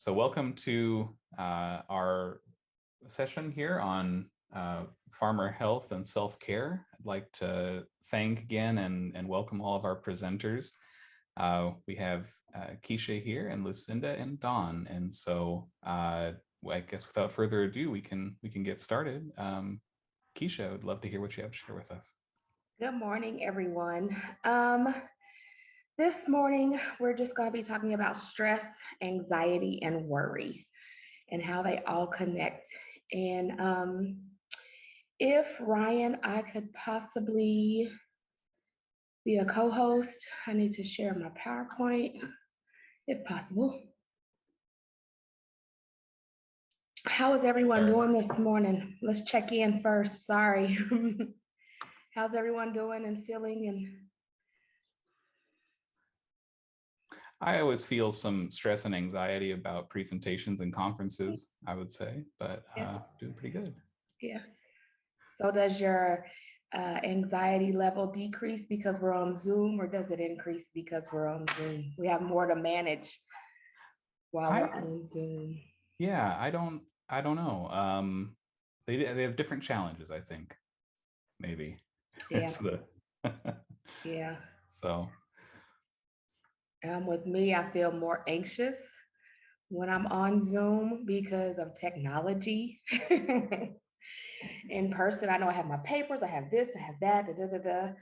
So welcome to our session here on farmer health and self-care. I'd like to thank again and welcome all of our presenters. We have Keisha here and Lucinda and Dawn. And so I guess without further ado, we can get started. Keisha, I would love to hear what you have to share with us. Good morning, everyone. This morning, we're just going to be talking about stress, anxiety, and worry and how they all connect. And if Ryan, I could possibly be a co host, I need to share my PowerPoint if possible. How is everyone Sorry. doing this morning? Let's check in first. Sorry. How's everyone doing and feeling? And I always feel some stress and anxiety about presentations and conferences, I would say, but yes, doing pretty good. yes. So does your anxiety level decrease because we're on Zoom, or does it increase because we're on Zoom? We have more to manage while we're I on Zoom. Yeah, I don't know. They have different challenges, I think. Maybe Yeah, it's the yeah. so With me, I feel more anxious when I'm on Zoom because of technology. In person, I know I have my papers, I have this, I have that, da, da, da, da.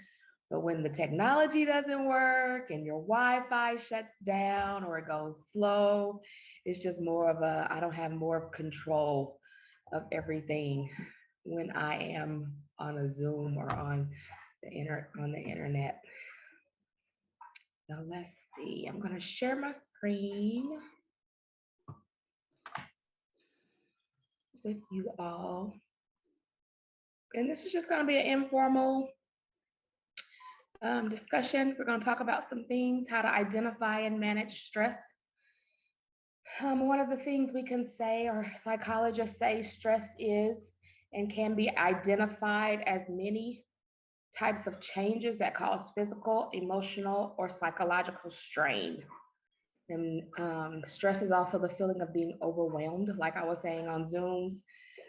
But when the technology doesn't work and your Wi-Fi shuts down or it goes slow, it's just more of a, I don't have more control of everything when I am on a Zoom or on on the internet. So let's see. I'm gonna share my screen with you all. And this is just gonna be an informal discussion. We're gonna talk about some things, how to identify and manage stress. One of the things we can say, or psychologists say, stress is and can be identified as many types of changes that cause physical, emotional, or psychological strain. And stress is also the feeling of being overwhelmed. Like I was saying on Zooms,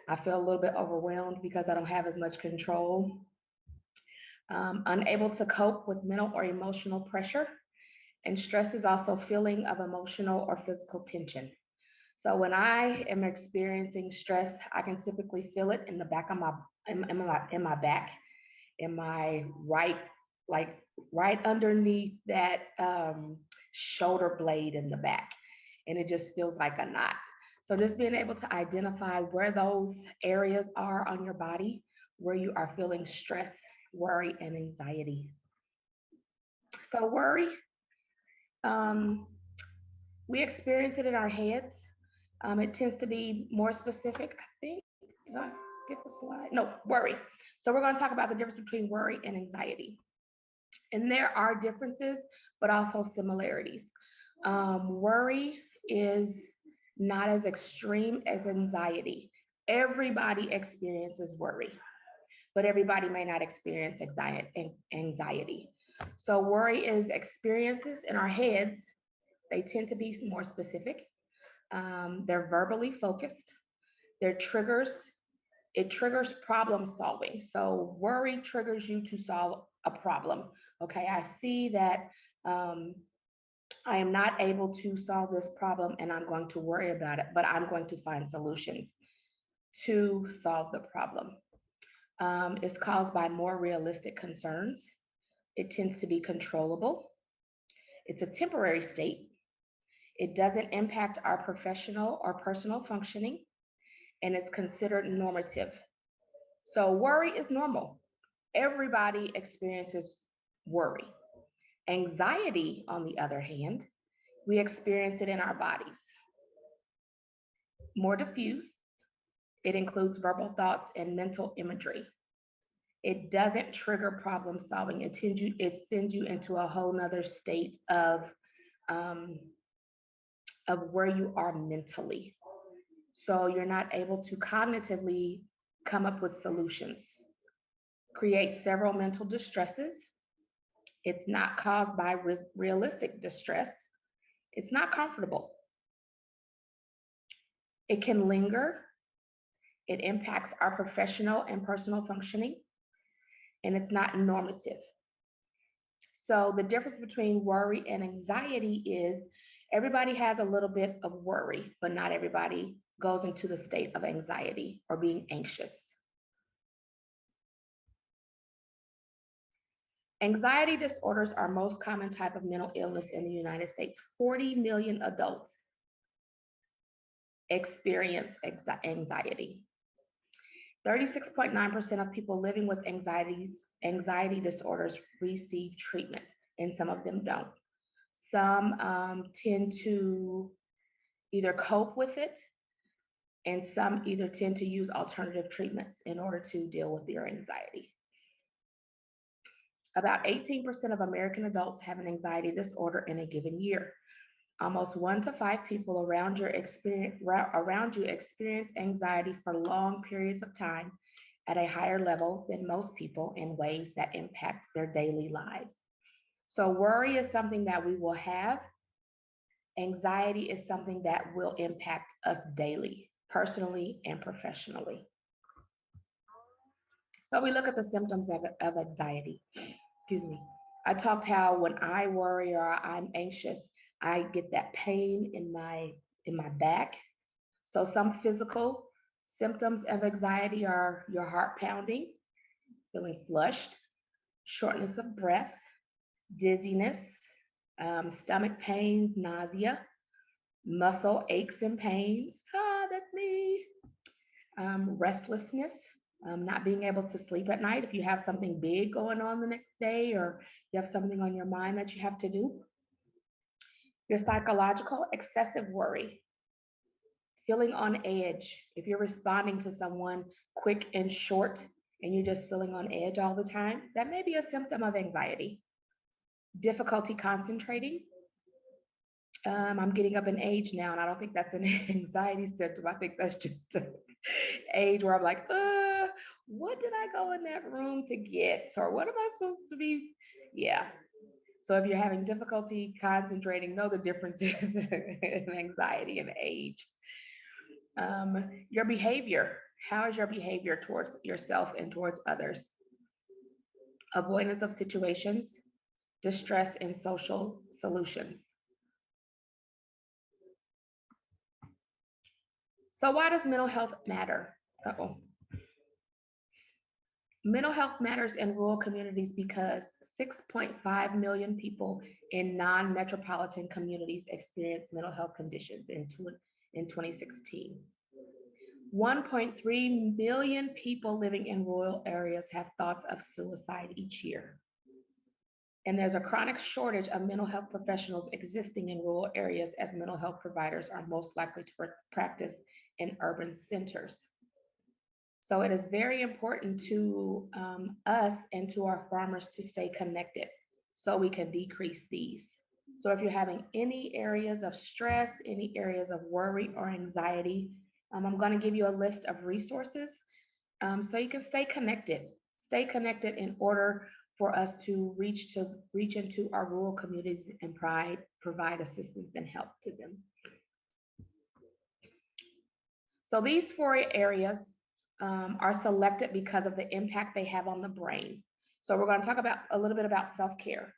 I feel a little bit overwhelmed because I don't have as much control. Unable to cope with mental or emotional pressure. And stress is also feeling of emotional or physical tension. So when I am experiencing stress, I can typically feel it in the back of my in my back, in my right, like right underneath that shoulder blade in the back, and it just feels like a knot. So just being able to identify where those areas are on your body, where you are feeling stress, worry, and anxiety. So worry, um, we experience it in our heads. It tends to be more specific, I think. Did I skip a slide? No, worry. So we're going to talk about the difference between worry and anxiety. And there are differences, but also similarities. Worry is not as extreme as anxiety. Everybody experiences worry, but everybody may not experience anxiety. So worry is experiences in our heads. They tend to be more specific. They're verbally focused. They're triggers. It triggers problem solving. So worry triggers you to solve a problem. Okay, I see that um, I am not able to solve this problem and I'm going to worry about it, but I'm going to find solutions to solve the problem. It's caused by more realistic concerns. It tends to be controllable. It's a temporary state. It doesn't impact our professional or personal functioning, and it's considered normative. So worry is normal. Everybody experiences worry. Anxiety, on the other hand, we experience it in our bodies. More diffuse, it includes verbal thoughts and mental imagery. It doesn't trigger problem solving. It sends you into a whole nother state um, of where you are mentally. So you're not able to cognitively come up with solutions. Create several mental distresses. It's not caused by realistic distress. It's not comfortable. It can linger. It impacts our professional and personal functioning, and it's not normative. So the difference between worry and anxiety is everybody has a little bit of worry, but not everybody goes into the state of anxiety or being anxious. Anxiety disorders are most common type of mental illness in the United States. 40 million adults experience anxiety. 36.9% of people living with anxiety disorders receive treatment, and some of them don't. Some tend to either cope with it, and some either tend to use alternative treatments in order to deal with their anxiety. About 18% of American adults have an anxiety disorder in a given year. Almost 1 to 5 people around you experience anxiety for long periods of time at a higher level than most people in ways that impact their daily lives. So worry is something that we will have. Anxiety is something that will impact us daily, personally and professionally. So we look at the symptoms of anxiety. Excuse me. I talked how when I worry or I'm anxious, I get that pain in my back. So some physical symptoms of anxiety are your heart pounding, feeling flushed, shortness of breath, dizziness, stomach pain, nausea, muscle aches and pains. Ah, that's me. Restlessness, not being able to sleep at night if you have something big going on the next day or you have something on your mind that you have to do. Your psychological excessive worry, feeling on edge. If you're responding to someone quick and short and you're just feeling on edge all the time, that may be a symptom of anxiety. Difficulty concentrating. I'm getting up in age now, and I don't think that's an anxiety symptom. I think that's just an age where I'm like, what did I go in that room to get? Or what am I supposed to be? Yeah. So if you're having difficulty concentrating, know the differences in anxiety and age. Your behavior. How is your behavior towards yourself and towards others? Avoidance of situations, distress in social solutions. So why does mental health matter? Uh-oh. Mental health matters in rural communities because 6.5 million people in non-metropolitan communities experience mental health conditions in 2016. 1.3 million people living in rural areas have thoughts of suicide each year. And there's a chronic shortage of mental health professionals existing in rural areas as mental health providers are most likely to practice in urban centers. So it is very important to us and to our farmers to stay connected so we can decrease these. So if you're having any areas of stress, any areas of worry or anxiety, I'm going to give you a list of resources so you can stay connected. Stay connected in order for us to reach into our rural communities and provide assistance and help to them. So these 4 areas are selected because of the impact they have on the brain. So we're going to talk about a little bit about self-care.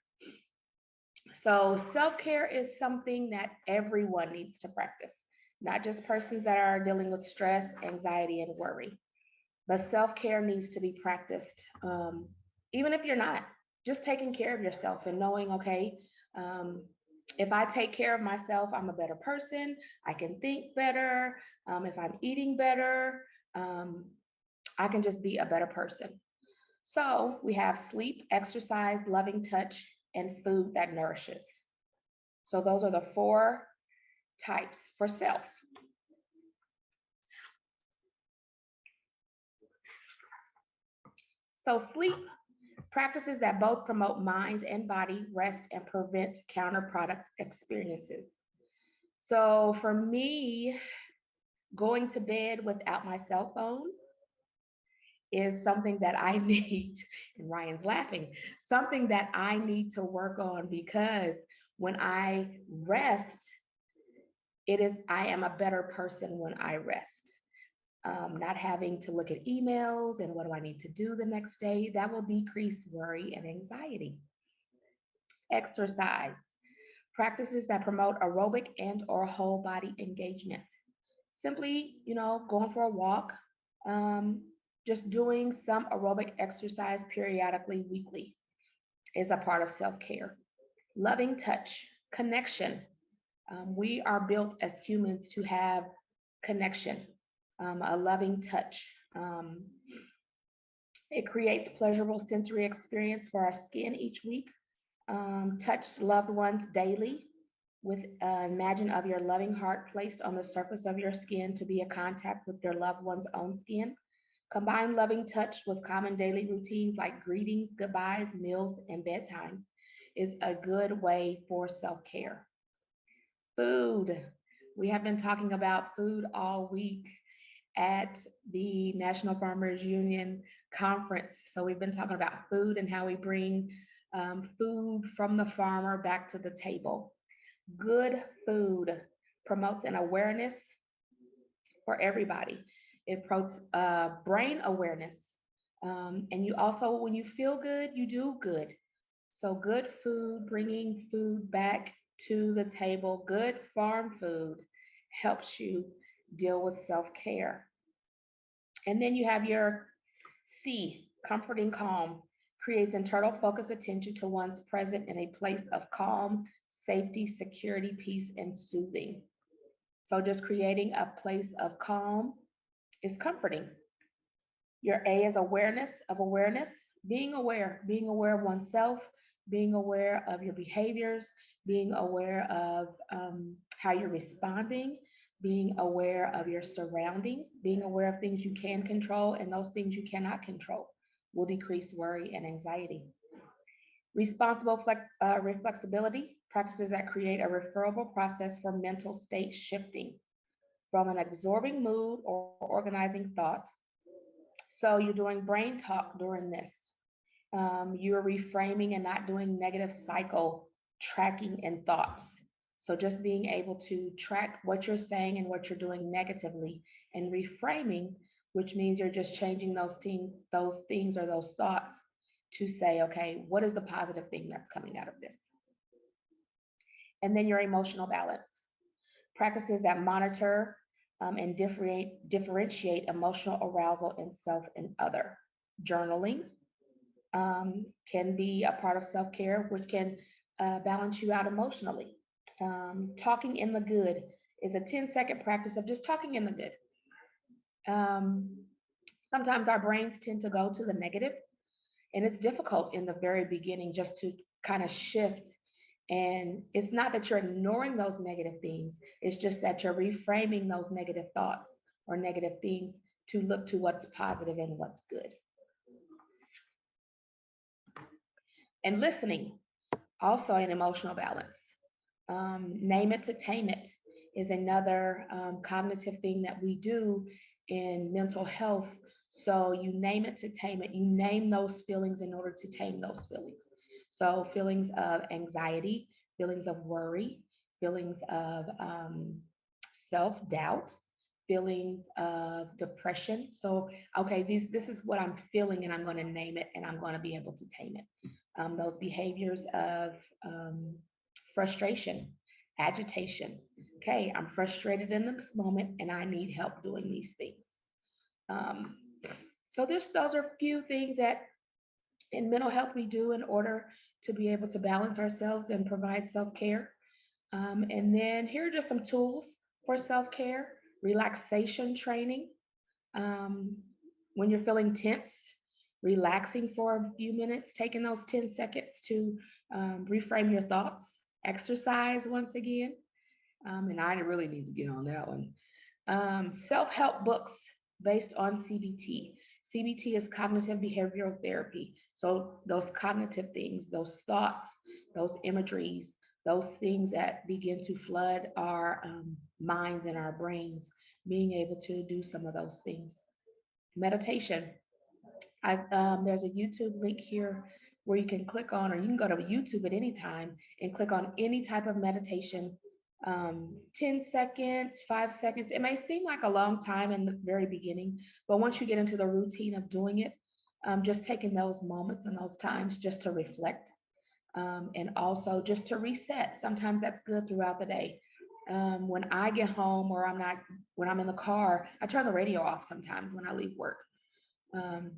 So self-care is something that everyone needs to practice, not just persons that are dealing with stress, anxiety, and worry. But self-care needs to be practiced, even if you're not, just taking care of yourself and knowing, okay, if I take care of myself, I'm a better person. I can think better. If I'm eating better, I can just be a better person. So we have sleep, exercise, loving touch, and food that nourishes. So those are the 4 types for self. So sleep, practices that both promote mind and body rest and prevent counterproductive experiences. So for me, going to bed without my cell phone is something that I need, and Ryan's laughing, something that I need to work on because when I rest, It is, I am a better person when I rest. Not having to look at emails and what do I need to do the next day, that will decrease worry and anxiety. Exercise, practices that promote aerobic and or whole body engagement. Simply, going for a walk, um, just doing some aerobic exercise periodically, weekly, is a part of self care. Loving touch, connection. We are built as humans to have connection, a loving touch. It creates pleasurable sensory experience for our skin each week. Touch loved ones daily with imagine of your loving heart placed on the surface of your skin to be a contact with your loved one's own skin. Combine loving touch with common daily routines like greetings, goodbyes, meals, and bedtime is a good way for self care. Food. We have been talking about food all week at the National Farmers Union conference. So we've been talking about food and how we bring food from the farmer back to the table. Good food promotes an awareness for everybody. It promotes brain awareness. And you also, when you feel good, you do good. So, good food, bringing food back to the table, good farm food helps you deal with self care. And then you have your C, comforting calm, creates internal focus attention to one's present in a place of calm, safety, security, peace, and soothing. So just creating a place of calm is comforting. Your A is awareness, being aware of oneself, being aware of your behaviors, being aware of how you're responding, being aware of your surroundings, being aware of things you can control and those things you cannot control will decrease worry and anxiety. Responsible reflexibility, practices that create a referable process for mental state shifting from an absorbing mood or organizing thought. So you're doing brain talk during this. You're reframing and not doing negative cycle tracking and thoughts. So just being able to track what you're saying and what you're doing negatively and reframing, which means you're just changing those things or those thoughts to say, okay, what is the positive thing that's coming out of this? And then your emotional balance. Practices that monitor and differentiate emotional arousal in self and other. Journaling can be a part of self care, which can balance you out emotionally. Talking in the good is a 10-second practice of just talking in the good. Um, Sometimes our brains tend to go to the negative, and it's difficult in the very beginning just to kind of shift. And it's not that you're ignoring those negative things, it's just that you're reframing those negative thoughts or negative things to look to what's positive and what's good. And listening, also an emotional balance. Name it to tame it is another cognitive thing that we do in mental health. So you name it to tame it. You name those feelings in order to tame those feelings. So feelings of anxiety, feelings of worry, feelings of self doubt, feelings of depression. So okay, this is what I'm feeling, and I'm going to name it, and I'm going to be able to tame it. Those behaviors of um, frustration, agitation. Okay, I'm frustrated in this moment and I need help doing these things. Um, so those are a few things that in mental health we do in order to be able to balance ourselves and provide self care. And then here are just some tools for self care: relaxation training. Um, when you're feeling tense, relaxing for a few minutes, taking those 10 seconds to reframe your thoughts. Exercise once again. And I really need to get on that one. Self help books based on CBT. CBT is cognitive behavioral therapy. So, those cognitive things, those thoughts, those imageries, those things that begin to flood our minds and our brains, being able to do some of those things. Meditation. There's a YouTube link here where you can click on, or you can go to YouTube at any time and click on any type of meditation 10 seconds, 5 seconds. It may seem like a long time in the very beginning, but once you get into the routine of doing it, just taking those moments and those times just to reflect, and also just to reset. Sometimes that's good throughout the day. When I get home or when I'm in the car, I turn the radio off sometimes when I leave work,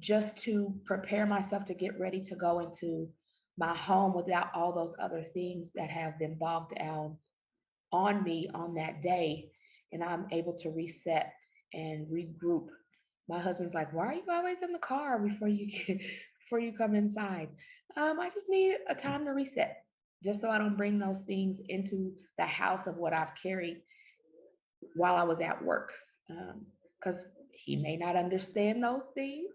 just to prepare myself to get ready to go into my home without all those other things that have been bogged down on me on that day, and I'm able to reset and regroup. My husband's like, "Why are you always in the car before you before you come inside?" I just need a time to reset, just so I don't bring those things into the house of what I've carried while I was at work, because he may not understand those things,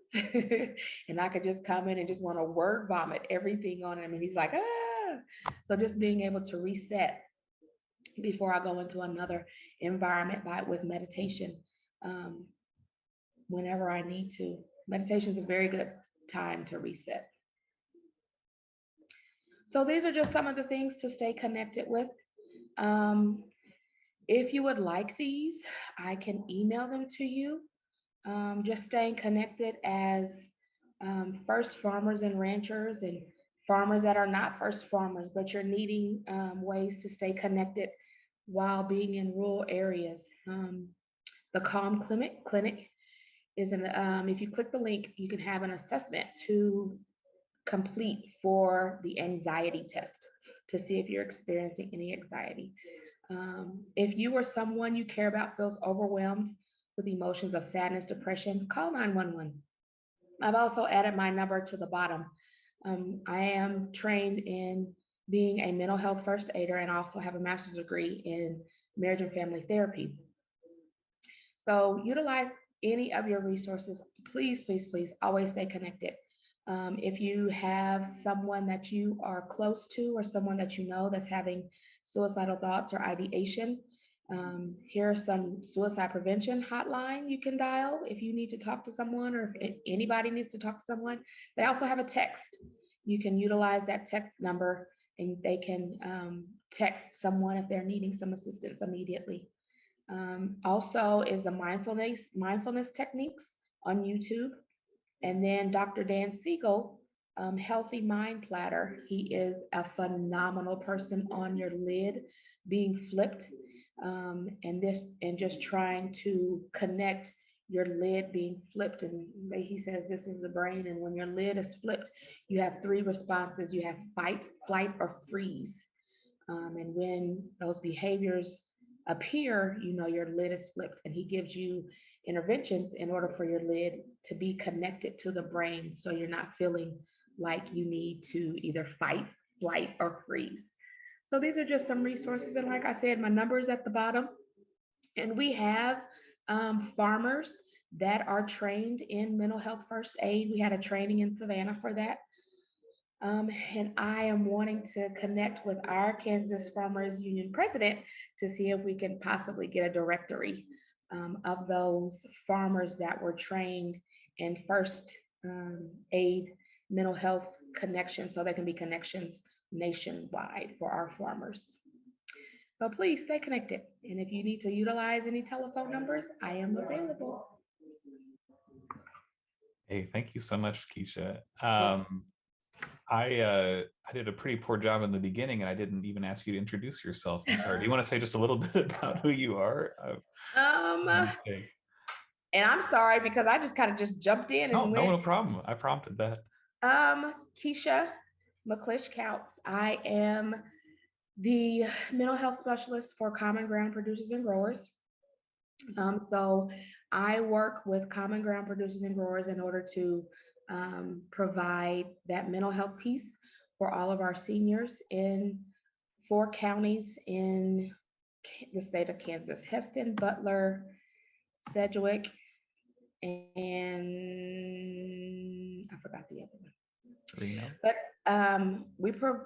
and I could just come in and just want to word vomit everything on him, and he's like, "Ah." So just being able to reset before I go into another environment with meditation, um, whenever I need to. Meditation is a very good time to reset. So these are just some of the things to stay connected with. Um, if you would like these, I can email them to you. Just staying connected as first farmers and ranchers and farmers that are not first farmers, but you're needing ways to stay connected while being in rural areas. The Calm Clinic is if you click the link, you can have an assessment to complete for the anxiety test to see if you're experiencing any anxiety. If you or someone you care about feels overwhelmed with emotions of sadness, depression, call 911. I've also added my number to the bottom. I am trained in being a mental health first aider and also have a master's degree in marriage and family therapy. So utilize any of your resources. Please, please, please always stay connected. If you have someone that you are close to or someone that you know that's having suicidal thoughts or ideation, here are some suicide prevention hotline you can dial if you need to talk to someone or if anybody needs to talk to someone. They also have a text. You can utilize that text number and they can text someone if they're needing some assistance immediately. Also is the mindfulness techniques on YouTube, and then Dr. Dan Siegel, Healthy Mind Platter. He is a phenomenal person on your lid being flipped, and just trying to connect your lid being flipped. And he says this is the brain, and when your lid is flipped, you have three responses. You have fight, flight, or freeze. And when those behaviors appear, you know your lid is flipped, and he gives you interventions in order for your lid to be connected to the brain so you're not feeling like you need to either fight, flight, or freeze. So these are just some resources. And like I said, my number is at the bottom. And we have farmers that are trained in mental health first aid. We had a training in Savannah for that. And I am wanting to connect with our Kansas Farmers Union president to see if we can possibly get a directory of those farmers that were trained in first aid mental health connections so there can be connections nationwide for our farmers. So please stay connected. And if you need to utilize any telephone numbers, I am available. Hey, thank you so much, Keisha. Well, I did a pretty poor job in the beginning, and I didn't even ask you to introduce yourself. I'm sorry. Do you want to say just a little bit about who you are? My um, mistake. and I'm sorry because I just kind of just jumped in No, and no, went. no problem. I prompted that. Keisha McClish Counts. I am the mental health specialist for Common Ground Producers and Growers. So I work with Common Ground Producers and Growers in order to provide that mental health piece for all of our seniors in 4 counties in the state of Kansas: Heston, Butler, Sedgwick, and I forgot the other one. Reno. But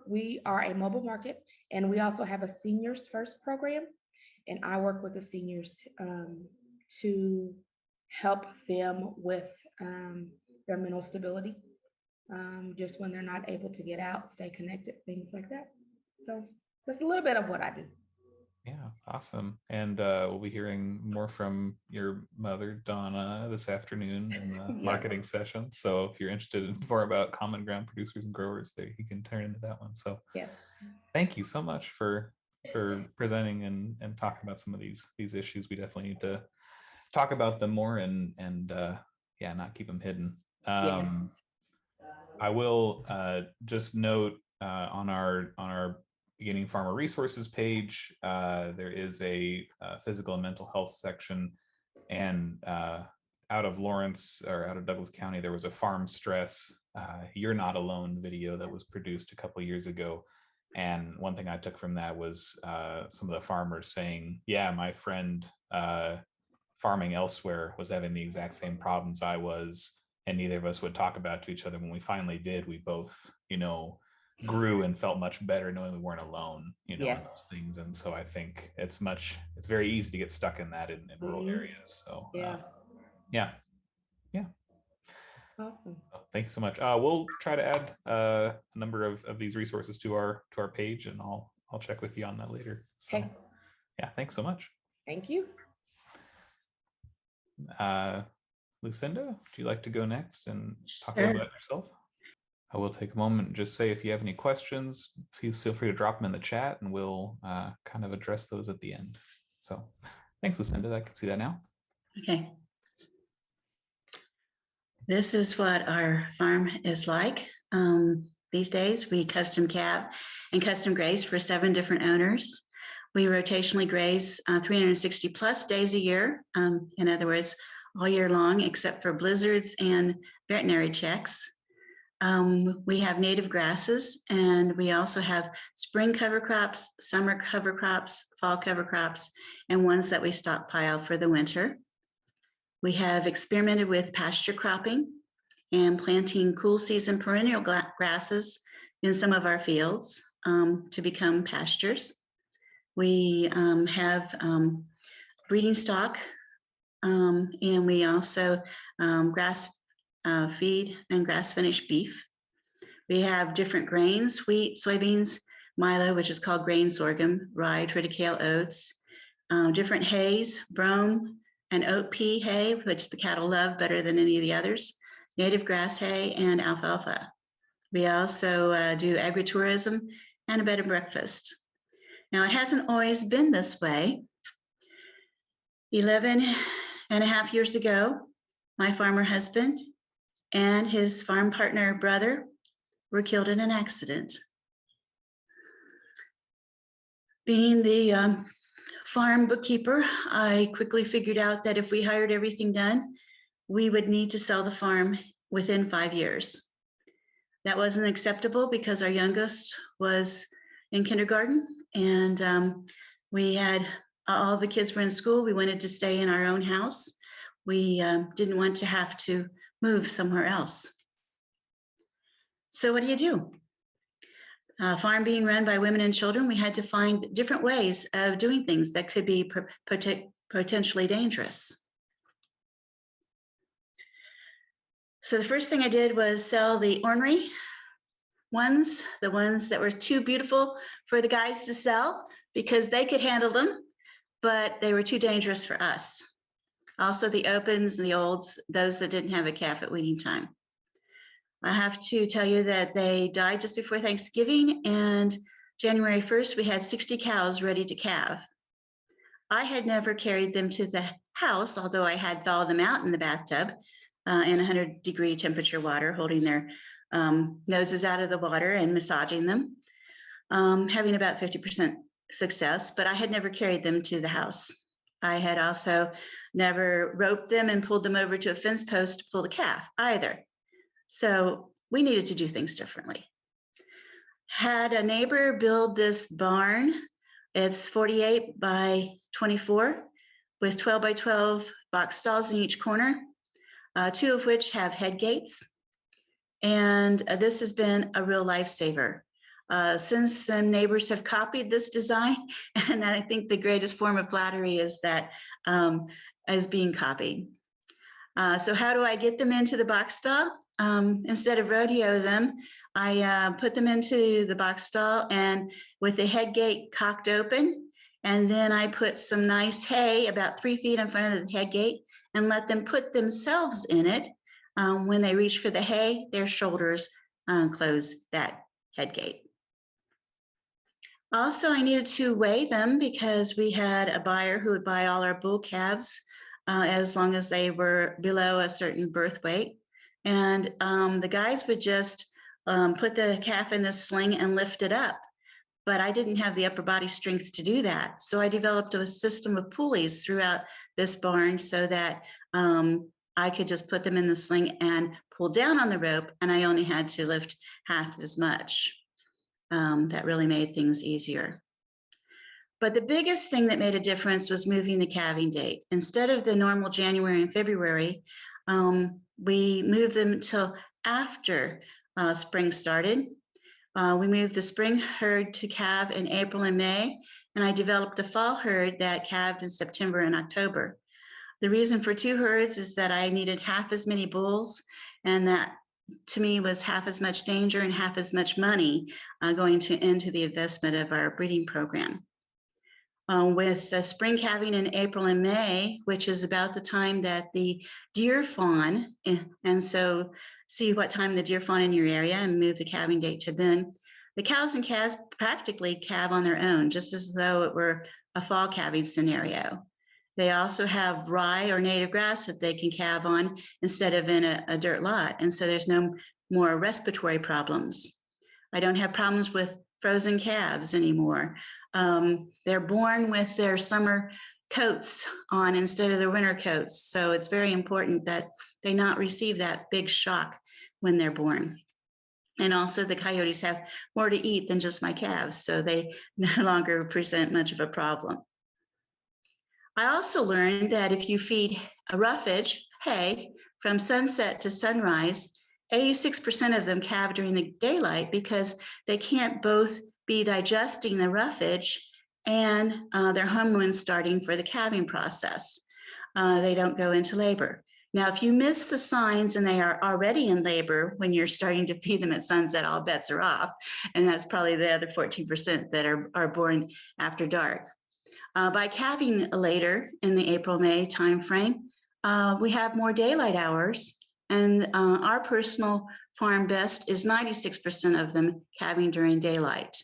we are a mobile market, and we also have a seniors first program, and I work with the seniors to help them with their mental stability, just when they're not able to get out, stay connected, things like that. So that's a little bit of what I do. Yeah, awesome. And we'll be hearing more from your mother, Donna, this afternoon in the Yes, marketing session. So if you're interested in more about common ground producers and growers, there you can turn into that one. So yes, thank you so much for presenting and talking about some of these issues. We definitely need to talk about them more and yeah, not keep them hidden. yes. I will just note on our beginning farmer resources page, there is a physical and mental health section, and out of Lawrence or out of Douglas County, there was a farm stress "You're Not Alone" video that was produced a couple years ago. And one thing I took from that was some of the farmers saying, "Yeah, my friend farming elsewhere was having the exact same problems I was, and neither of us would talk about it to each other. When we finally did, we both, grew and felt much better knowing we weren't alone, in Yes. those things." And so I think it's very easy to get stuck in that in rural Hmm. areas. So Yeah. yeah, yeah. Awesome. Thanks so much. We'll try to add a number of these resources to our page, and I'll check with you on that later. Okay. So yeah, thanks so much. Thank you. Uh, Lucinda, would you like to go next and talk a little Sure. bit about yourself? I will take a moment and just say if you have any questions, please feel free to drop them in the chat and we'll kind of address those at the end. So thanks, Lucinda. I can see that now. Okay. This is what our farm is like. These days, we custom calve and custom graze for 7 different owners. We rotationally graze 360 plus days a year. In other words, all year long, except for blizzards and veterinary checks. We have native grasses, and we also have spring cover crops, summer cover crops, fall cover crops, and ones that we stockpile for the winter. We have experimented with pasture cropping and planting cool season perennial grasses in some of our fields to become pastures. We have breeding stock, and we also grass feed and grass finished beef. We have different grains: wheat, soybeans, milo, which is called grain sorghum, rye, triticale oats, different hays, brome and oat pea hay, which the cattle love better than any of the others, native grass hay, and alfalfa. We also do agritourism and a bed and breakfast. Now, it hasn't always been this way. 11 and a half years ago, my farmer husband and his farm partner brother were killed in an accident. Being the farm bookkeeper, I quickly figured out that if we hired everything done, we would need to sell the farm within 5 years. That wasn't acceptable because our youngest was in kindergarten, and we had all the kids were in school. We wanted to stay in our own house. We didn't want to have to move somewhere else. So what do? Farm being run by women and children, we had to find different ways of doing things that could be potentially dangerous. So the first thing I did was sell the ornery ones, the ones that were too beautiful for the guys to sell because they could handle them, but they were too dangerous for us. Also the opens and the olds, those that didn't have a calf at weaning time. I have to tell you that they died just before Thanksgiving, and January 1st, we had 60 cows ready to calve. I had never carried them to the house, although I had thawed them out in the bathtub in 100-degree temperature water, holding their noses out of the water and massaging them, having about 50% success, but I had never carried them to the house. I had also never roped them and pulled them over to a fence post to pull the calf either. So we needed to do things differently. Had a neighbor build this barn. It's 48 by 24 with 12 by 12 box stalls in each corner, 2 of which have head gates. And this has been a real lifesaver. Since the neighbors have copied this design, and I think the greatest form of flattery is that is being copied. So how do I get them into the box stall? Instead of rodeo them, I put them into the box stall, and with the head gate cocked open And then I put some nice hay about 3 feet in front of the head gate and let them put themselves in it. When they reach for the hay, their shoulders close that head gate. Also, I needed to weigh them because we had a buyer who would buy all our bull calves as long as they were below a certain birth weight. And the guys would just put the calf in the sling and lift it up. But I didn't have the upper body strength to do that. So I developed a system of pulleys throughout this barn so that I could just put them in the sling and pull down on the rope, and I only had to lift half as much. That really made things easier. But the biggest thing that made a difference was moving the calving date. Instead of the normal January and February, we moved them until after spring started. We moved the spring herd to calve in April and May, and I developed a fall herd that calved in September and October. The reason for 2 herds is that I needed half as many bulls, and that to me was half as much danger and half as much money going into the investment of our breeding program. With spring calving in April and May, which is about the time that the deer fawn, and so see what time the deer fawn in your area and move the calving date to then. The cows and calves practically calve on their own, just as though it were a fall calving scenario. They also have rye or native grass that they can calve on instead of in a dirt lot, and so there's no more respiratory problems. I don't have problems with frozen calves anymore. They're born with their summer coats on instead of their winter coats. So it's very important that they not receive that big shock when they're born. And also the coyotes have more to eat than just my calves, so they no longer present much of a problem. I also learned that if you feed a roughage, hay, from sunset to sunrise, 86% of them calve during the daylight because they can't both be digesting the roughage and their hormones starting for the calving process. They don't go into labor. Now, if you miss the signs and they are already in labor when you're starting to feed them at sunset, all bets are off. And that's probably the other 14% that are born after dark. By calving later in the April-May timeframe, we have more daylight hours, and our personal farm best is 96% of them calving during daylight.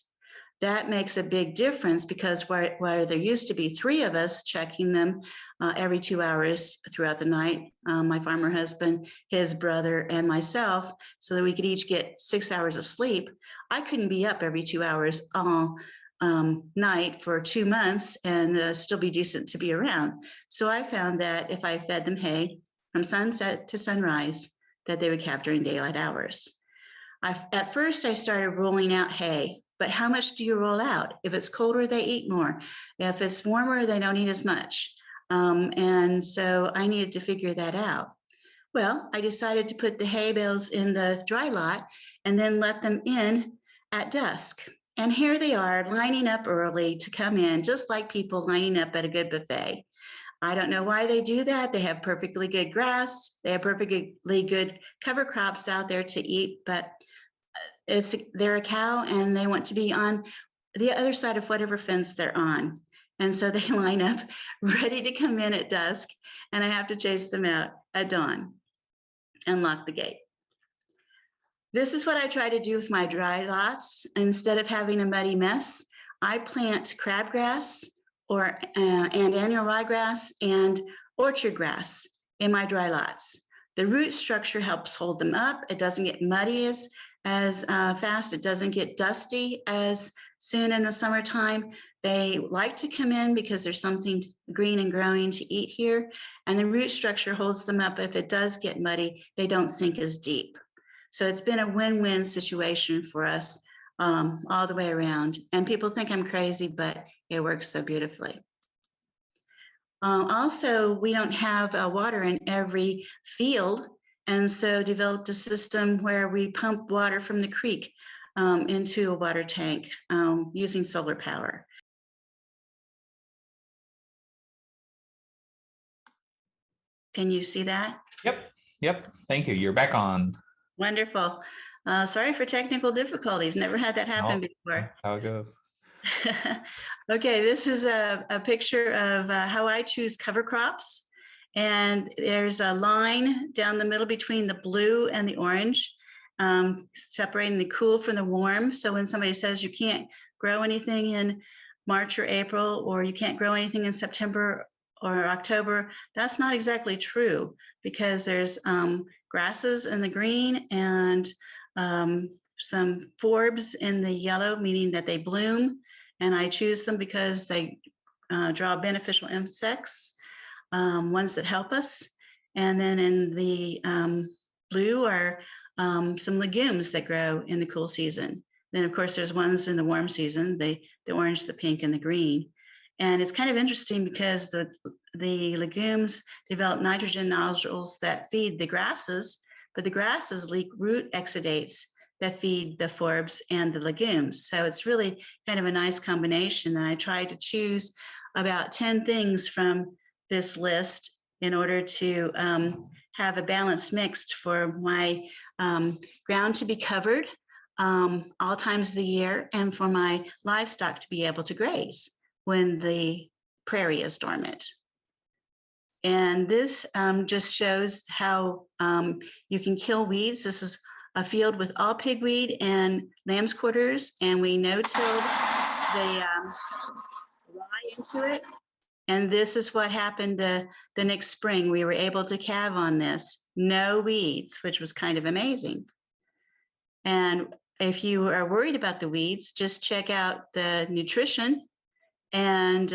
That makes a big difference because where there used to be 3 of us checking them every 2 hours throughout the night, my farmer husband, his brother, and myself, so that we could each get 6 hours of sleep, I couldn't be up every 2 hours all night for 2 months and still be decent to be around. So I found that if I fed them hay from sunset to sunrise, that they would calve during daylight hours. At first, I started rolling out hay, but how much do you roll out? If it's colder, they eat more. If it's warmer, they don't eat as much. And so I needed to figure that out. Well, I decided to put the hay bales in the dry lot and then let them in at dusk. And here they are lining up early to come in, just like people lining up at a good buffet. I don't know why they do that. They have perfectly good grass. They have perfectly good cover crops out there to eat, but they're a cow and they want to be on the other side of whatever fence they're on. And so they line up ready to come in at dusk, and I have to chase them out at dawn and lock the gate. This is what I try to do with my dry lots. Instead of having a muddy mess, I plant crabgrass and annual ryegrass and orchard grass in my dry lots. The root structure helps hold them up. It doesn't get muddy as fast. It doesn't get dusty as soon in the summertime. They like to come in because there's something green and growing to eat here. And the root structure holds them up. If it does get muddy, they don't sink as deep. So it's been a win-win situation for us all the way around. And people think I'm crazy, but it works so beautifully. Also, we don't have water in every field, and so developed a system where we pump water from the creek into a water tank using solar power. Can you see that? Yep. Thank you. You're back on. Wonderful. Sorry for technical difficulties. Never had that happen before. How it goes. Okay, this is a picture of how I choose cover crops. And there's a line down the middle between the blue and the orange, separating the cool from the warm. So when somebody says you can't grow anything in March or April, or you can't grow anything in September or October, that's not exactly true, because there's grasses in the green and some forbs in the yellow, meaning that they bloom. And I choose them because they draw beneficial insects, ones that help us. And then in the blue are some legumes that grow in the cool season. Then of course there's ones in the warm season, the orange, the pink, and the green. And it's kind of interesting because the legumes develop nitrogen nodules that feed the grasses, but the grasses leak root exudates that feed the forbs and the legumes. So it's really kind of a nice combination. And I tried to choose about 10 things from this list in order to have a balanced mix for my ground to be covered all times of the year, and for my livestock to be able to graze when the prairie is dormant. And this just shows how you can kill weeds. This is a field with all pigweed and lamb's quarters, and we no-tilled the rye into it. And this is what happened the next spring. We were able to calve on this, no weeds, which was kind of amazing. And if you are worried about the weeds, just check out the nutrition. And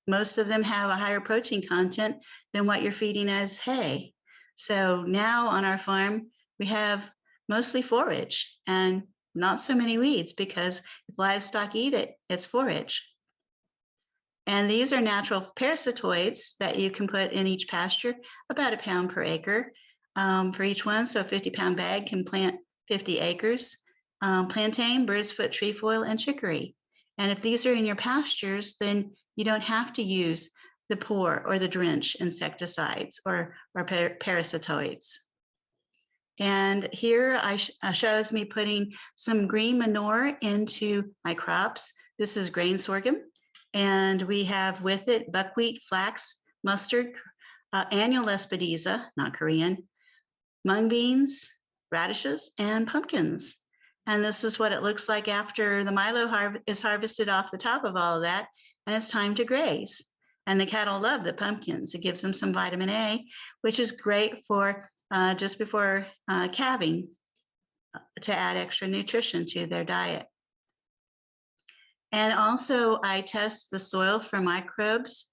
most of them have a higher protein content than what you're feeding as hay. So now on our farm, we have mostly forage and not so many weeds, because if livestock eat it, it's forage. And these are natural parasitoids that you can put in each pasture, about 1 pound per acre for each one. So a 50-pound bag can plant 50 acres. Plantain, bird's foot, trefoil, and chicory. And if these are in your pastures, then you don't have to use the pour or the drench insecticides or parasitoids. And here shows me putting some green manure into my crops. This is grain sorghum. And we have with it buckwheat, flax, mustard, annual lespedeza, not Korean, mung beans, radishes, and pumpkins. And this is what it looks like after the milo is harvested off the top of all of that, and it's time to graze. And the cattle love the pumpkins. It gives them some vitamin A, which is great for just before calving, to add extra nutrition to their diet. And also I test the soil for microbes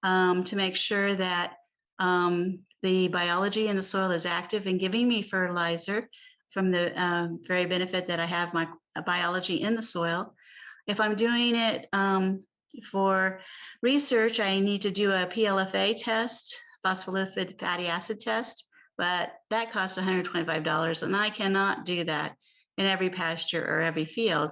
to make sure that the biology in the soil is active and giving me fertilizer from the very benefit that I have my biology in the soil. If I'm doing it for research, I need to do a PLFA test, phospholipid fatty acid test, but that costs $125, and I cannot do that in every pasture or every field.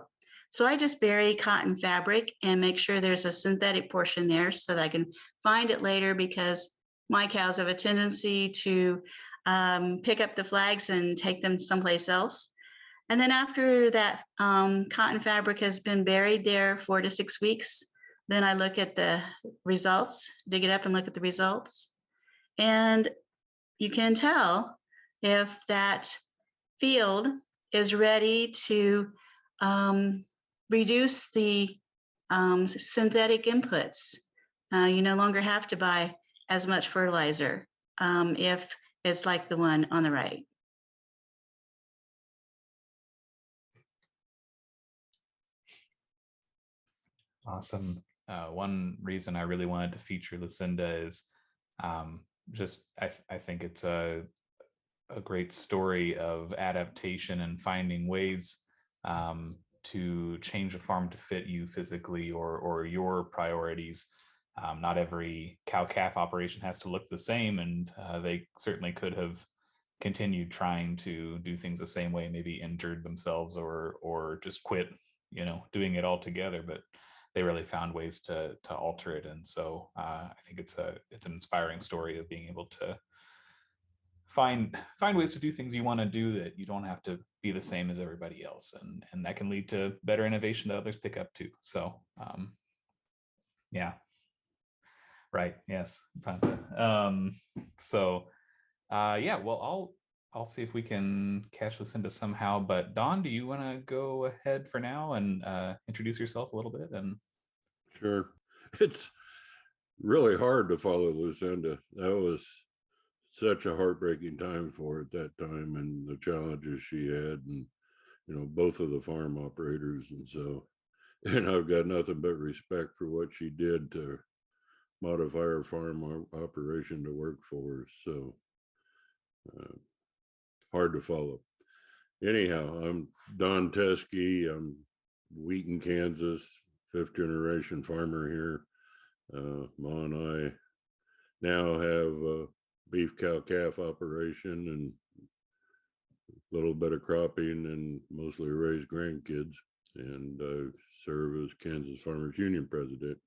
So I just bury cotton fabric and make sure there's a synthetic portion there so that I can find it later, because my cows have a tendency to pick up the flags and take them someplace else. And then after that cotton fabric has been buried there 4 to 6 weeks, then I look at the results, dig it up and look at the results. And you can tell if that field is ready to reduce the synthetic inputs. You no longer have to buy as much fertilizer if it's like the one on the right. Awesome. One reason I really wanted to feature Lucinda is just I think it's a great story of adaptation and finding ways to change a farm to fit you physically or your priorities. Not every cow-calf operation has to look the same, and they certainly could have continued trying to do things the same way, maybe injured themselves or just quit, doing it all together. But they really found ways to alter it, and so I think it's an inspiring story of being able to find ways to do things you want to do that you don't have to be the same as everybody else, and that can lead to better innovation that others pick up too. So yeah, right, yes. So yeah, well, I'll see if we can catch Lucinda somehow, but Don, do you want to go ahead for now and introduce yourself a little bit? And Sure. It's really hard to follow Lucinda. That was such a heartbreaking time for her at that time, and the challenges she had, and both of the farm operators. And so, and I've got nothing but respect for what she did to modify her farm operation to work for her. So hard to follow. Anyhow, I'm Don Teskey. I'm Wheaton, Kansas, 5th generation farmer here. Ma and I now have a beef cow calf operation and a little bit of cropping and mostly raise grandkids. And I serve as Kansas Farmers Union president.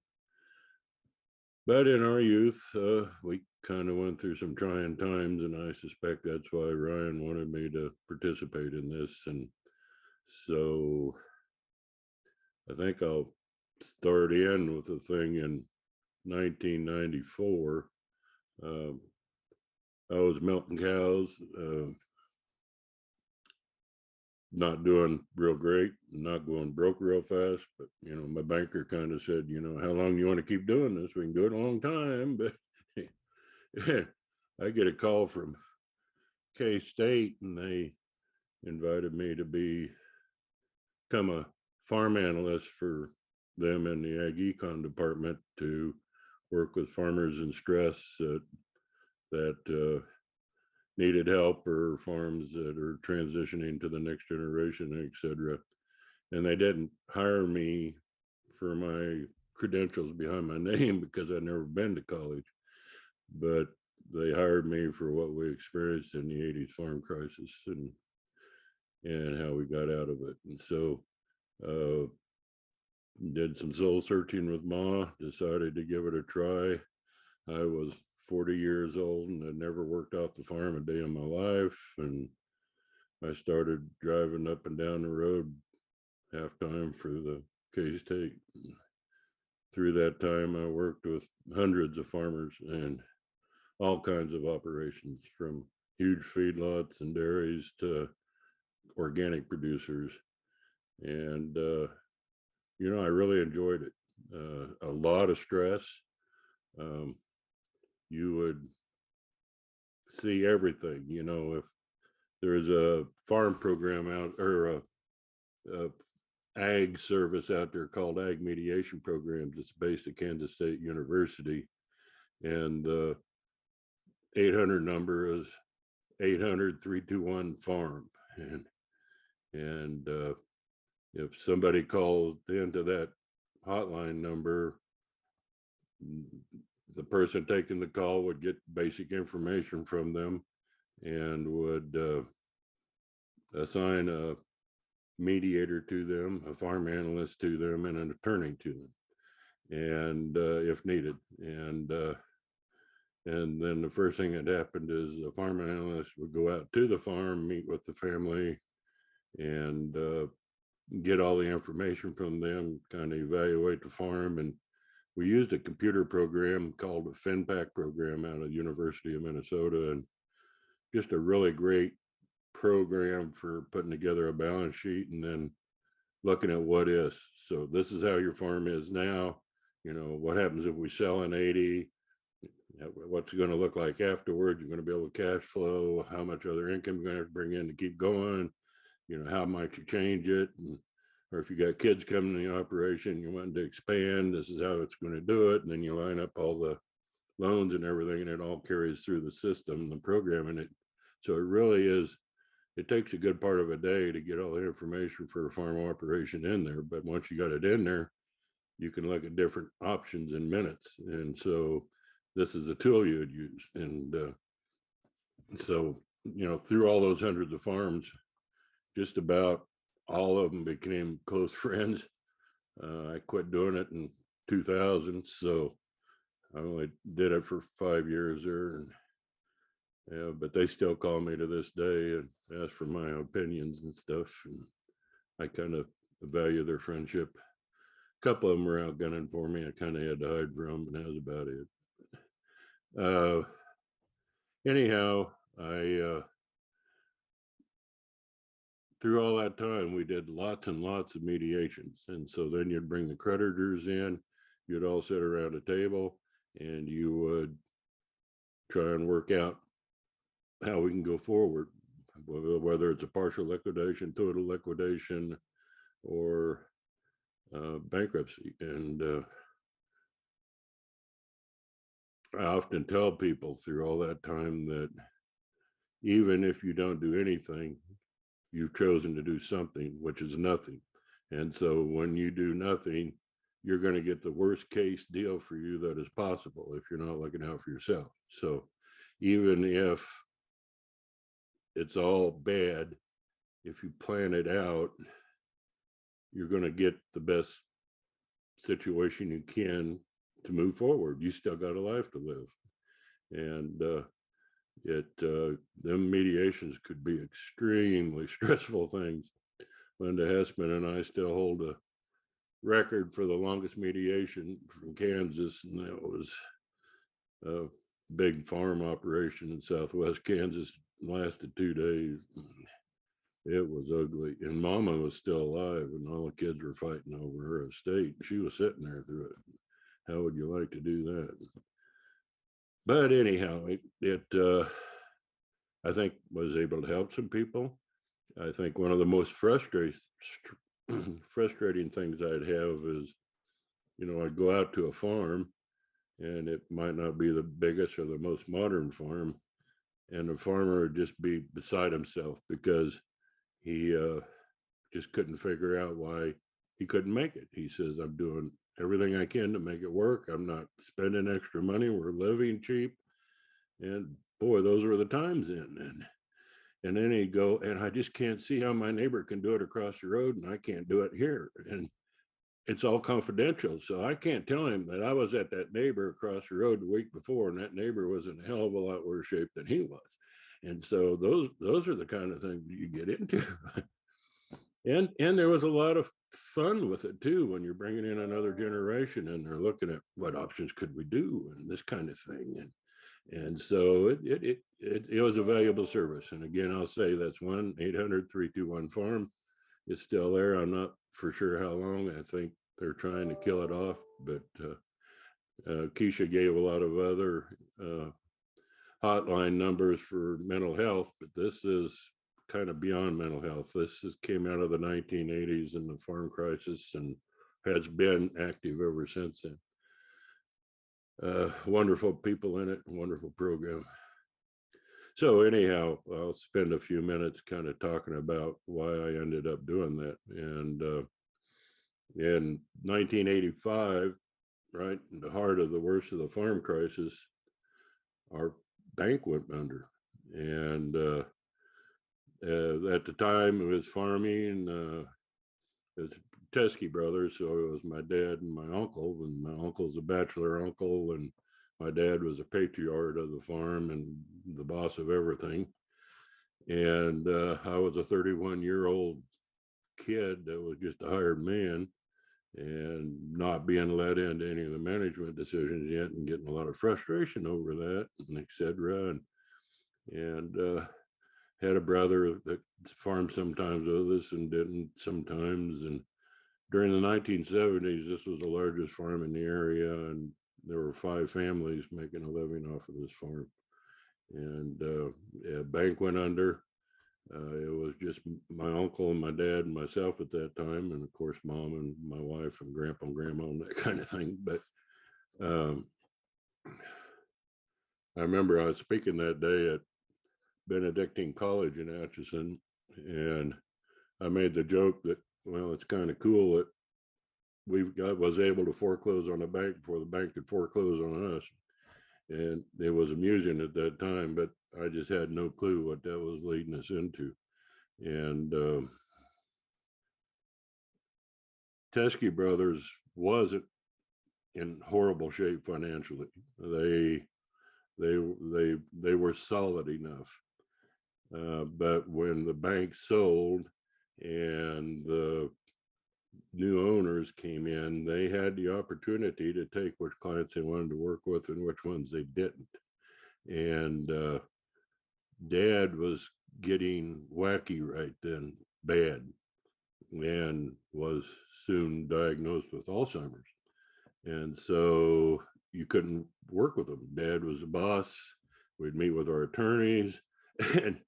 But in our youth, we kind of went through some trying times, and I suspect that's why Ryan wanted me to participate in this. And so I think I'll start in with a thing in 1994. I was milking cows, not doing real great, not going broke real fast. But, my banker kind of said, how long you want to keep doing this? We can do it a long time. But I get a call from K-State, and they invited me to become a farm analyst for them in the ag econ department to work with farmers in stress that needed help, or farms that are transitioning to the next generation, etc. And they didn't hire me for my credentials behind my name because I'd never been to college, but they hired me for what we experienced in the 80s farm crisis and how we got out of it. And so did some soul searching with Ma, decided to give it a try. I was 40 years old and had never worked off the farm a day in my life. And I started driving up and down the road halftime for the K-State. Through that time, I worked with hundreds of farmers and all kinds of operations, from huge feedlots and dairies to organic producers. And, I really enjoyed it. A lot of stress. You would see everything, if there's a farm program out, or a ag service out there called Ag Mediation Programs. It's based at Kansas State University, and the 800 number is 800-321-FARM. And if somebody calls into that hotline number, the person taking the call would get basic information from them and would assign a mediator to them, a farm analyst to them, and an attorney to them, and if needed. And then the first thing that happened is the farm analyst would go out to the farm, meet with the family, and get all the information from them, kind of evaluate the farm. And we used a computer program called the FinPack program out of the University of Minnesota, and just a really great program for putting together a balance sheet and then looking at what is. So this is how your farm is now. What happens if we sell in 80? What's it going to look like afterwards? You're going to be able to cash flow. How much other income you're going to have to bring in to keep going? How might you change it? Or if you got kids coming to the operation, you want to expand, this is how it's going to do it. And then you line up all the loans and everything, and it all carries through the system, the program in it. So it really is, it takes a good part of a day to get all the information for a farm operation in there. But once you got it in there, you can look at different options in minutes. And so this is a tool you would use. And so, through all those hundreds of farms, just about all of them became close friends. I quit doing it in 2000, so I only did it for 5 years there. And Yeah, but they still call me to this day and ask for my opinions and stuff. And I kind of value their friendship. A couple of them were out gunning for me. I kind of had to hide from, and that was about it. Anyhow, I through all that time, we did lots and lots of mediations. And so then you'd bring the creditors in, you'd all sit around a table, and you would try and work out how we can go forward, whether it's a partial liquidation, total liquidation, or bankruptcy. And I often tell people through all that time that even if you don't do anything, you've chosen to do something, which is nothing. And so when you do nothing, you're going to get the worst case deal for you that is possible if you're not looking out for yourself. So even if it's all bad, if you plan it out, you're going to get the best situation you can to move forward. You still got a life to live. And them mediations could be extremely stressful things. Linda Hessman and I still hold a record for the longest mediation from Kansas, and that was a big farm operation in southwest Kansas. Lasted 2 days. It was ugly, and Mama was still alive, and all the kids were fighting over her estate. She was sitting there through it. How would you like to do that? But anyhow, it I think was able to help some people. I think one of the most frustrating things I'd have is, I'd go out to a farm, and it might not be the biggest or the most modern farm, and the farmer would just be beside himself because he just couldn't figure out why he couldn't make it. He says, I'm doing everything I can to make it work. I'm not spending extra money. We're living cheap. And boy, those were the times then. And then he'd go, and I just can't see how my neighbor can do it across the road and I can't do it here. And it's all confidential. So I can't tell him that I was at that neighbor across the road the week before, and that neighbor was in a hell of a lot worse shape than he was. And so those are the kind of things you get into. and there was a lot of fun with it too, when you're bringing in another generation and they're looking at what options could we do and this kind of thing. And so it was a valuable service. And again, I'll say that's 1-800-321-FARM. It's still there. I'm not for sure how long. I think they're trying to kill it off, but Keisha gave a lot of other hotline numbers for mental health, but this is kind of beyond mental health. This came out of the 1980s and the farm crisis and has been active ever since then. Wonderful people in it, wonderful program. So anyhow, I'll spend a few minutes kind of talking about why I ended up doing that. And in 1985, right in the heart of the worst of the farm crisis, our bank went under. And at the time it was farming, it was Teskey brothers. So it was my dad and my uncle, and my uncle's a bachelor uncle, and my dad was a patriarch of the farm and the boss of everything. And I was a 31-year-old kid that was just a hired man and not being led into any of the management decisions yet, and getting a lot of frustration over that, and et cetera. And had a brother that farmed sometimes with us and didn't sometimes. And during the 1970s, this was the largest farm in the area, and there were 5 families making a living off of this farm. And a bank went under. It was just my uncle and my dad and myself at that time, and of course mom and my wife and grandpa and grandma and that kind of thing. But I remember I was speaking that day at Benedictine College in Atchison, and I made the joke that, well, it's kind of cool that was able to foreclose on a bank before the bank could foreclose on us. And it was amusing at that time, but I just had no clue what that was leading us into. And Teskey Brothers wasn't in horrible shape financially. They they were solid enough. But when the bank sold and the new owners came in, they had the opportunity to take which clients they wanted to work with and which ones they didn't. And Dad was getting wacky right then, bad, and was soon diagnosed with Alzheimer's. And so you couldn't work with him. Dad was the boss. We'd meet with our attorneys, and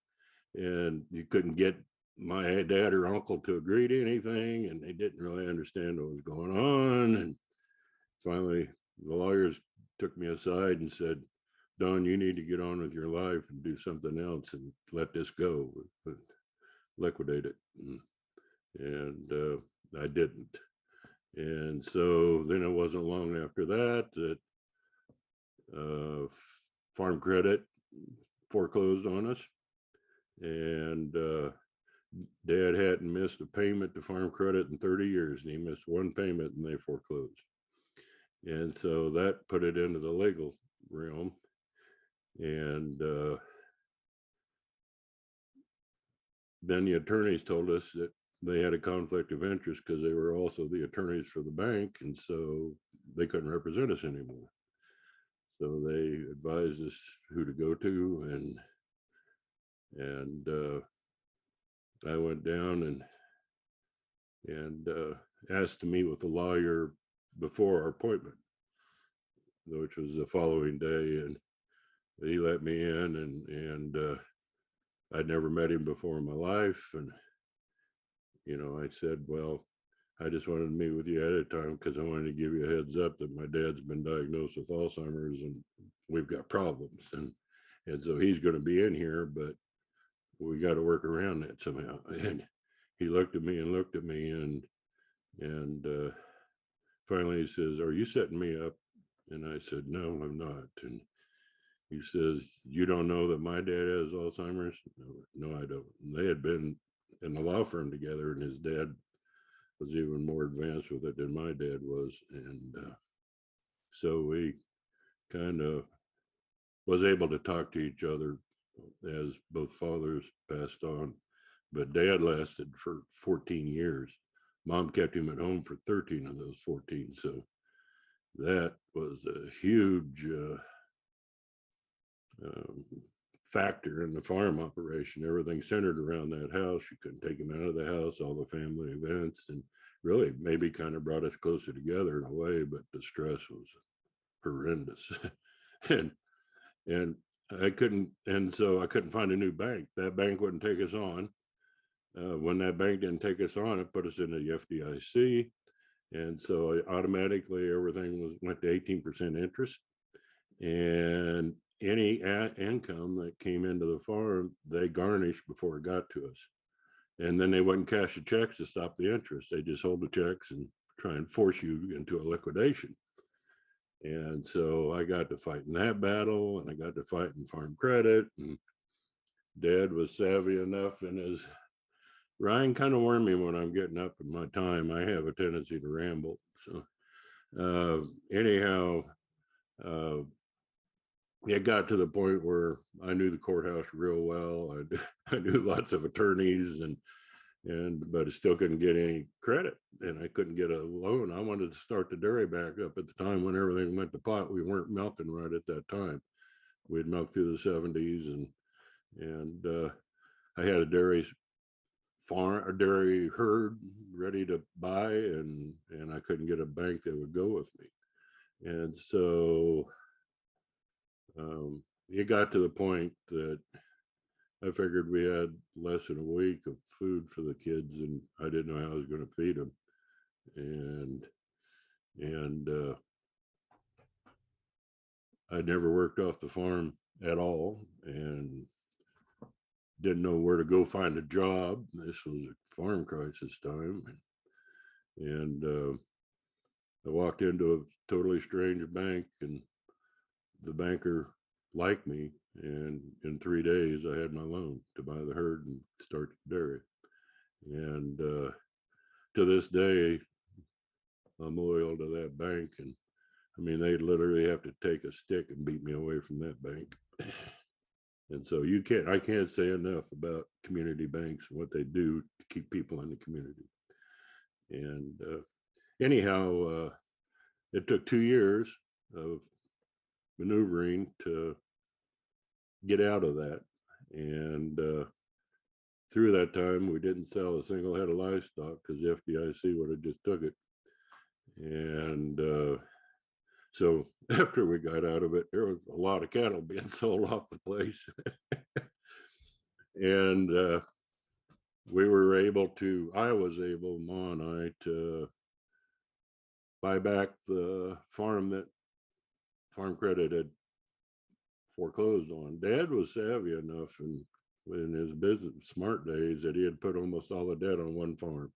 you couldn't get my dad or uncle to agree to anything, and they didn't really understand what was going on. And finally, the lawyers took me aside and said, Don, you need to get on with your life and do something else and let this go, liquidate it. And I didn't. And so then it wasn't long after that Farm Credit foreclosed on us. And Dad hadn't missed a payment to Farm Credit in 30 years, and he missed one payment and they foreclosed. And so that put it into the legal realm. And then the attorneys told us that they had a conflict of interest because they were also the attorneys for the bank, and so they couldn't represent us anymore. So they advised us who to go to, and I went down and asked to meet with the lawyer before our appointment, which was the following day, and he let me in, and I'd never met him before in my life, and I said, well, I just wanted to meet with you ahead of time because I wanted to give you a heads up that my dad's been diagnosed with Alzheimer's and we've got problems, and so he's going to be in here, but we got to work around that somehow. And he looked at me and finally he says, are you setting me up? And I said, no, I'm not. And he says, you don't know that my dad has Alzheimer's? No, I don't. And they had been in the law firm together, and his dad was even more advanced with it than my dad was. And so we kind of was able to talk to each other as both fathers passed on. But Dad lasted for 14 years. Mom kept him at home for 13 of those 14. So that was a huge factor in the farm operation. Everything centered around that house. You couldn't take him out of the house, all the family events, and really maybe kind of brought us closer together in a way, but the stress was horrendous. and I couldn't, and so I couldn't find a new bank. That bank wouldn't take us on. When that bank didn't take us on, it put us into the FDIC. And so automatically everything went to 18% interest. And any income that came into the farm, they garnished before it got to us. And then they wouldn't cash the checks to stop the interest. They just hold the checks and try and force you into a liquidation. And so I got to fight in that battle, and I got to fight in Farm Credit. And Dad was savvy enough in his, Ryan, kind of warned me when I'm getting up in my time, I have a tendency to ramble. So anyhow, it got to the point where I knew the courthouse real well. I knew lots of attorneys, but I still couldn't get any credit, and I couldn't get a loan. I wanted to start the dairy back up at the time when everything went to pot. We weren't milking right at that time. We'd milked through the 70s, and I had a dairy herd ready to buy, and I couldn't get a bank that would go with me. And so it got to the point that I figured we had less than a week of food for the kids, and I didn't know how I was going to feed them. And I never worked off the farm at all, and didn't know where to go find a job. This was a farm crisis time, and I walked into a totally strange bank, and the banker liked me, and in 3 days I had my loan to buy the herd and start the dairy. And to this day, I'm loyal to that bank, and I mean, they literally have to take a stick and beat me away from that bank. And so I can't say enough about community banks and what they do to keep people in the community. And anyhow, it took 2 years of maneuvering to get out of that. And through that time, we didn't sell a single head of livestock because the FDIC would have just took it. And so after we got out of it, there was a lot of cattle being sold off the place. And I was able, Ma and I, to buy back the farm that Farm Credit had foreclosed on. Dad was savvy enough in his business smart days that he had put almost all the debt on one farm.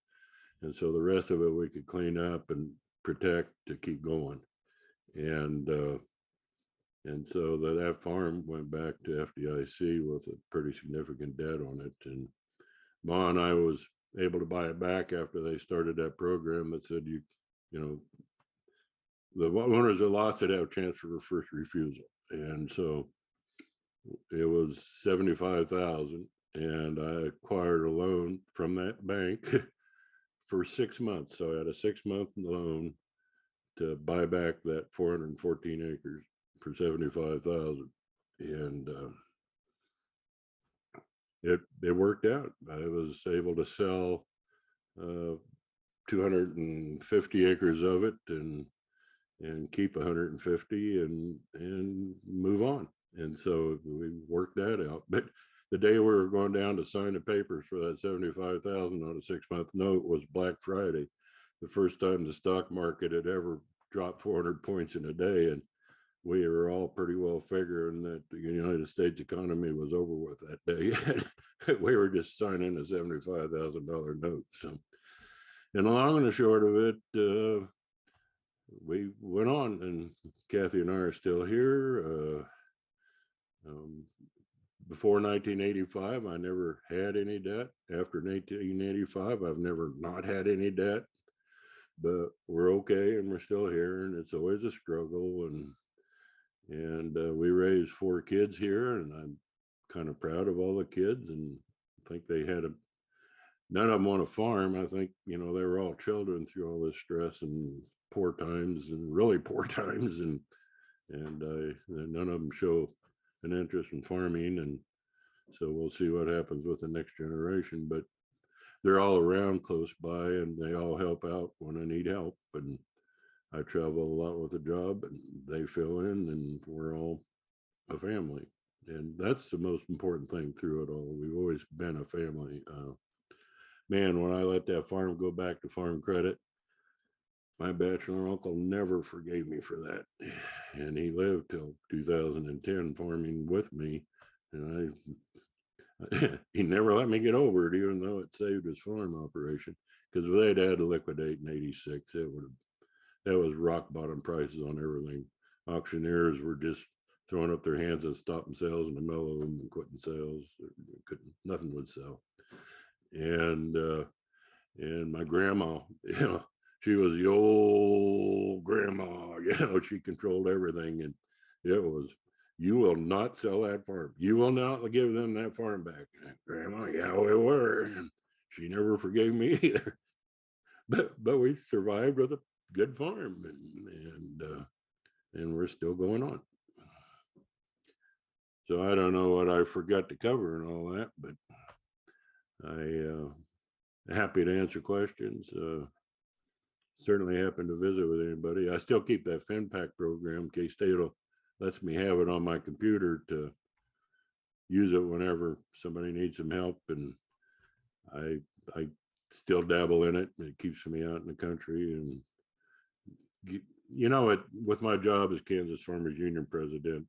And so the rest of it we could clean up and protect to keep going. And so that farm went back to FDIC with a pretty significant debt on it. And Ma and I was able to buy it back after they started that program that said you know the owners that lost it have a chance for first refusal. And so it was 75,000, and I acquired a loan from that bank for 6 months. So I had a 6-month loan to buy back that 414 acres for 75,000, and it worked out. I was able to sell 250 acres of it and keep 150 and move on. And so we worked that out. But the day we were going down to sign the papers for that 75,000 on a 6-month note was Black Friday, the first time the stock market had ever dropped 400 points in a day. And we were all pretty well figuring that the United States economy was over with that day. We were just signing a $75,000 note. So, and the long and the short of it, we went on, and Kathy and I are still here. Before 1985, I never had any debt. After 1985, I've never not had any debt. But we're okay, and we're still here, and it's always a struggle. And we raised 4 kids here, and I'm kind of proud of all the kids. And I think they had none of them on a farm. I think they were all children through all this stress and poor times and really poor times, and none of them show an interest in farming. And so we'll see what happens with the next generation. But they're all around close by, and they all help out when I need help. And I travel a lot with a job, and they fill in, and we're all a family. And that's the most important thing through it all. We've always been a family. Man, when I let that farm go back to Farm Credit, my bachelor uncle never forgave me for that. And he lived till 2010 farming with me. And he never let me get over it, even though it saved his farm operation. Because if they'd had to liquidate in 86, that was rock bottom prices on everything. Auctioneers were just throwing up their hands and stopping sales in the middle of them and quitting sales. Nothing would sell. And my grandma, she was the old grandma, she controlled everything. And it was, you will not sell that farm. You will not give them that farm back. Grandma, yeah, we were. And she never forgave me either. But we survived with a good farm, and we're still going on. So I don't know what I forgot to cover and all that, but happy to answer questions. Certainly happen to visit with anybody. I still keep that FinPack program. K-State lets me have it on my computer to use it whenever somebody needs some help, and I still dabble in it. It keeps me out in the country. And with my job as Kansas Farmers Union president,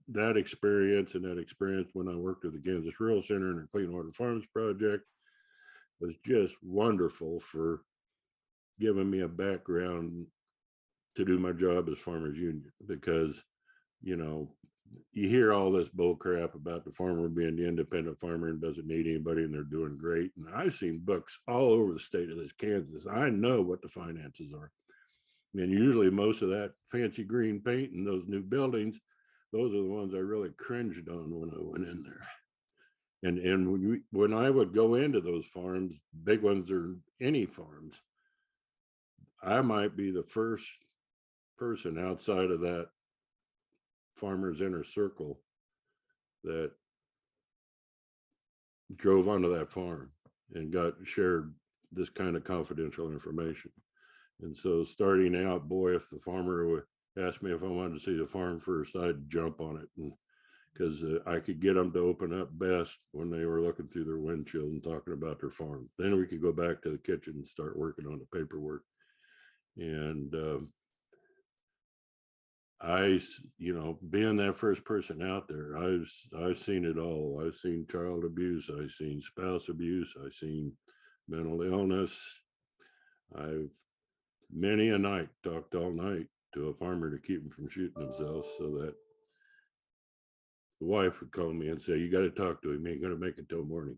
that experience when I worked at the Kansas Rural Center and the Clean Water Farms Project was just wonderful for giving me a background to do my job as Farmers Union. Because you hear all this bull crap about the farmer being the independent farmer and doesn't need anybody, and they're doing great. And I've seen books all over the state of this Kansas. I know what the finances are. And usually most of that fancy green paint and those new buildings, those are the ones I really cringed on when I went in there. And when I would go into those farms, big ones or any farms, I might be the first person outside of that farmer's inner circle that drove onto that farm and got shared this kind of confidential information. And so starting out, boy, if the farmer would ask me if I wanted to see the farm first, I'd jump on it. And because I could get them to open up best when they were looking through their windshield and talking about their farm. Then we could go back to the kitchen and start working on the paperwork. And being that first person out there, I've seen it all. I've seen child abuse, I've seen spouse abuse, I've seen mental illness. I've many a night talked all night to a farmer to keep them from shooting themselves, so that the wife would call me and say, "You got to talk to him. He ain't gonna make it till morning."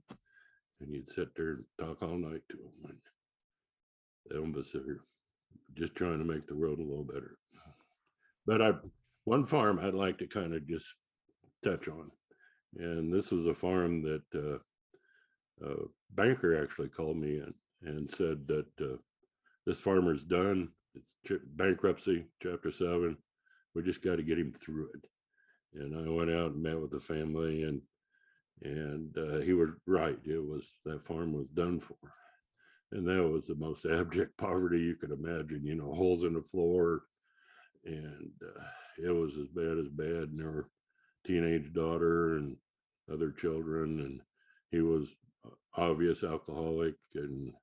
And you'd sit there and talk all night to him. And Elvis are just trying to make the world a little better. But one farm I'd like to kind of just touch on, and this was a farm that banker actually called me in and said that this farmer's done. It's bankruptcy, Chapter 7. We just got to get him through it. And I went out and met with the family, and he was right. That farm was done for, and that was the most abject poverty you could imagine. Holes in the floor, and it was as bad. And there were teenage daughter and other children, and he was obvious alcoholic, and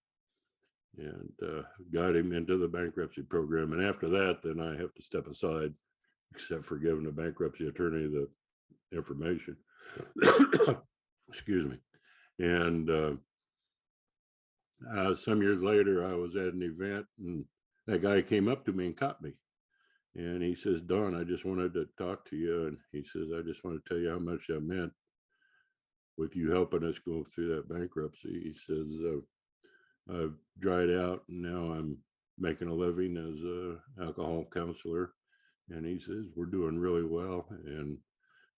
got him into the bankruptcy program. And after that, then I have to step aside, except for giving the bankruptcy attorney the information. Excuse me. And some years later, I was at an event, and that guy came up to me and caught me. And he says, "Don, I just wanted to talk to you." And he says, "I just want to tell you how much that meant with you helping us go through that bankruptcy." He says, "I've dried out, and now I'm making a living as an alcohol counselor." And he says, "We're doing really well." And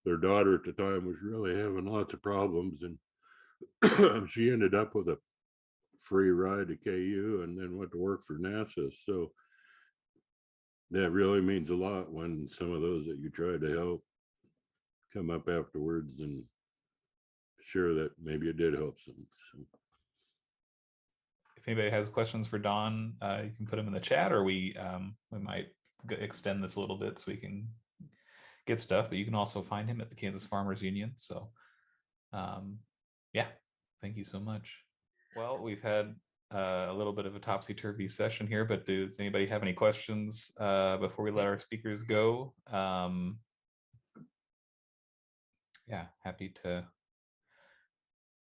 their daughter at the time was really having lots of problems. And she ended up with a free ride to KU and then went to work for NASA. So that really means a lot when some of those that you try to help come up afterwards and share that maybe it did help some. So. If anybody has questions for Don, you can put them in the chat, or we might extend this a little bit so we can get stuff. But you can also find him at the Kansas Farmers Union. So, yeah, thank you so much. Well, we've had a little bit of a topsy-turvy session here, but does anybody have any questions before we let our speakers go? Yeah, happy to.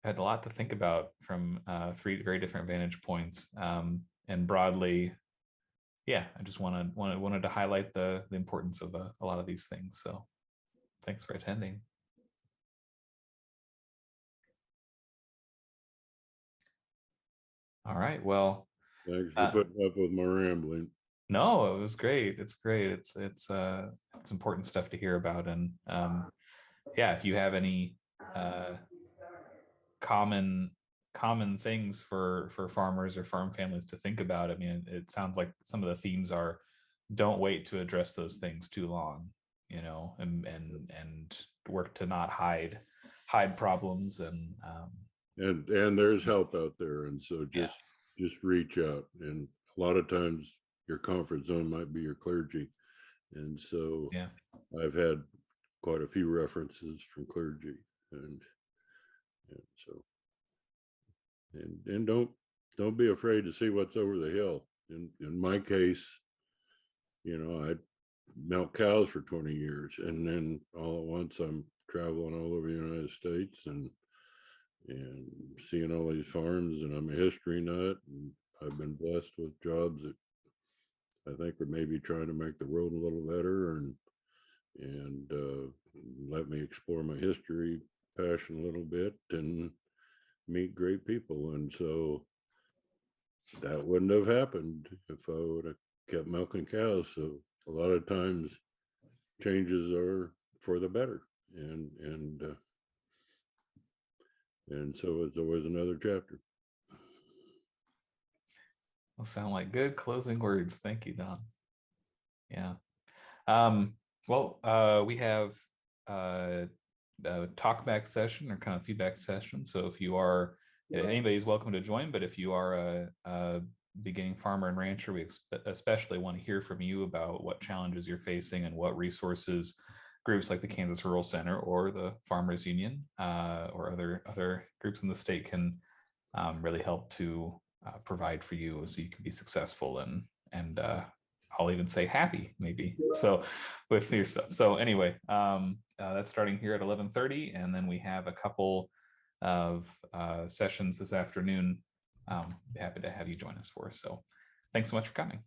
Had a lot to think about from 3 very different vantage points, and broadly, yeah, I just wanted to highlight the importance of a lot of these things. So, thanks for attending. All right. Well, thanks for putting up with my rambling. No, it was great. It's great. It's important stuff to hear about, and yeah, if you have any common things for farmers or farm families to think about, I mean, it sounds like some of the themes are: don't wait to address those things too long, and work to not hide problems, and there's help out there, and so just reach out. And a lot of times your comfort zone might be your clergy, and so I've had quite a few references from clergy, and so and don't be afraid to see what's over the hill. In my case, I milked cows for 20 years, and then all at once I'm traveling all over the United States and seeing all these farms, and I'm a history nut, and I've been blessed with jobs that I think are maybe trying to make the world a little better, and let me explore my history passion a little bit and meet great people. And so that wouldn't have happened if I would have kept milking cows. So a lot of times changes are for the better. And so it's always another chapter. Will sound like good closing words. Thank you, Don. Yeah. We have a talkback session or kind of feedback session. So if you are, anybody's welcome to join, but if you are a beginning farmer and rancher, we especially want to hear from you about what challenges you're facing and what resources groups like the Kansas Rural Center or the Farmers Union or other groups in the state can really help to provide for you so you can be successful and I'll even say happy maybe. So with your stuff. So anyway, that's starting here at 11:30, and then we have a couple of sessions this afternoon. Be happy to have you join us for. So thanks so much for coming.